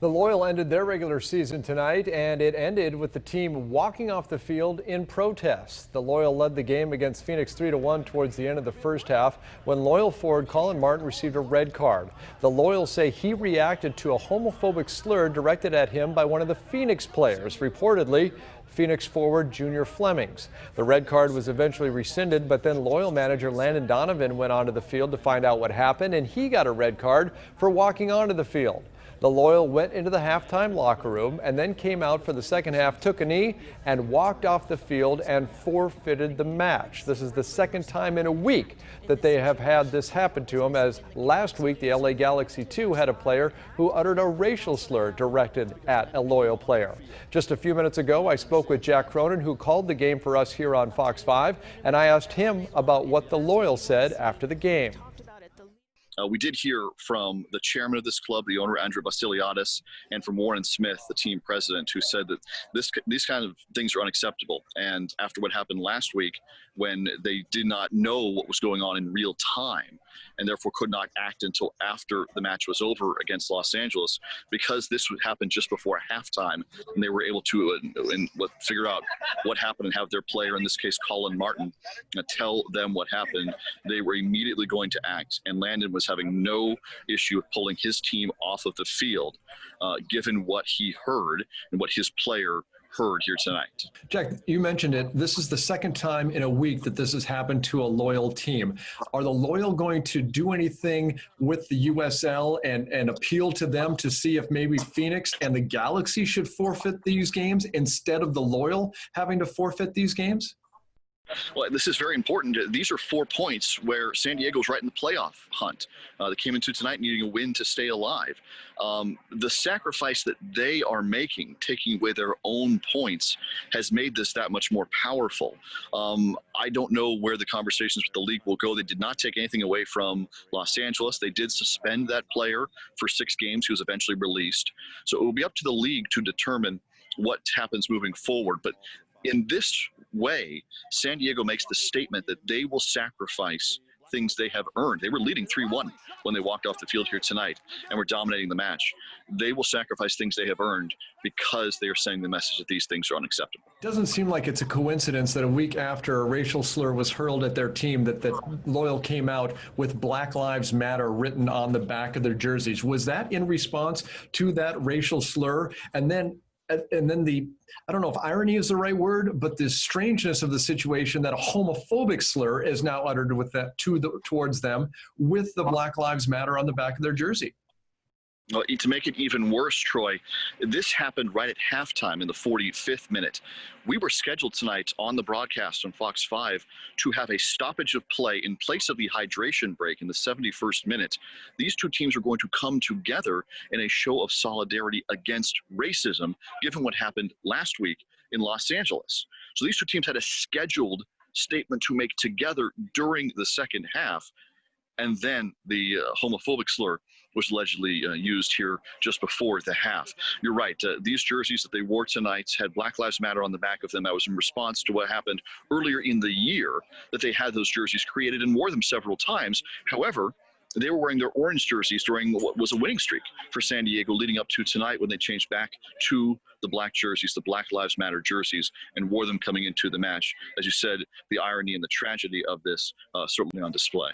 The Loyal ended their regular season tonight, and it ended with the team walking off the field in protest. The Loyal led the game against Phoenix 3-1 towards the end of the first half when Loyal forward Colin Martin received a red card. The Loyal say he reacted to a homophobic slur directed at him by one of the Phoenix players, reportedly Phoenix forward Junior Flemings. The red card was eventually rescinded, but then Loyal manager Landon Donovan went onto the field to find out what happened, and he got a red card for walking onto the field. The Loyal went into the halftime locker room and then came out for the second half, took a knee, and walked off the field and forfeited the match. This is the second time in a week that they have had this happen to them, as last week the LA Galaxy 2 had a player who uttered a racial slur directed at a Loyal player. Just a few minutes ago, I spoke with Jack Cronin, who called the game for us here on Fox 5, and I asked him about what the Loyal said after the game. We did hear from the chairman of this club, the owner, Andrew Basiliadis, and from Warren Smith, the team president, who said that these kind of things are unacceptable. And after what happened last week, when they did not know what was going on in real time, and therefore could not act until after the match was over against Los Angeles, because this would happen just before halftime, and they were able to figure out what happened and have their player, in this case Colin Martin, tell them what happened. They were immediately going to act, and Landon was having no issue with pulling his team off of the field, given what he heard and what his player heard here tonight. Jack, you mentioned it. This is the second time in a week that this has happened to a Loyal team. Are the Loyal going to do anything with the USL and appeal to them to see if maybe Phoenix and the Galaxy should forfeit these games instead of the Loyal having to forfeit these games? Well, this is very important. These are 4 points where San Diego's right in the playoff hunt. They came into tonight needing a win to stay alive. The sacrifice that they are making, taking away their own points, has made this that much more powerful. I don't know where the conversations with the league will go. They did not take anything away from Los Angeles. They did suspend that player for 6 games. He was eventually released. So it will be up to the league to determine what happens moving forward. But in this way, San Diego makes the statement that they will sacrifice things they have earned. They were leading 3-1 when they walked off the field here tonight and were dominating the match. They will sacrifice things they have earned because they are sending the message that these things are unacceptable. It doesn't seem like it's a coincidence that a week after a racial slur was hurled at their team that Loyal came out with Black Lives Matter written on the back of their jerseys. Was that in response to that racial slur? And then the, I don't know if irony is the right word, but the strangeness of the situation that a homophobic slur is now uttered with that towards them with the Black Lives Matter on the back of their jersey. Well, to make it even worse, Troy, this happened right at halftime in the 45th minute. We were scheduled tonight on the broadcast on Fox 5 to have a stoppage of play in place of the hydration break in the 71st minute. These two teams are going to come together in a show of solidarity against racism, given what happened last week in Los Angeles. So these two teams had a scheduled statement to make together during the second half, and then the homophobic slur was allegedly used here just before the half. You're right. These jerseys that they wore tonight had Black Lives Matter on the back of them. That was in response to what happened earlier in the year, that they had those jerseys created and wore them several times. However, they were wearing their orange jerseys during what was a winning streak for San Diego leading up to tonight, when they changed back to the black jerseys, the Black Lives Matter jerseys, and wore them coming into the match. As you said, the irony and the tragedy of this certainly on display.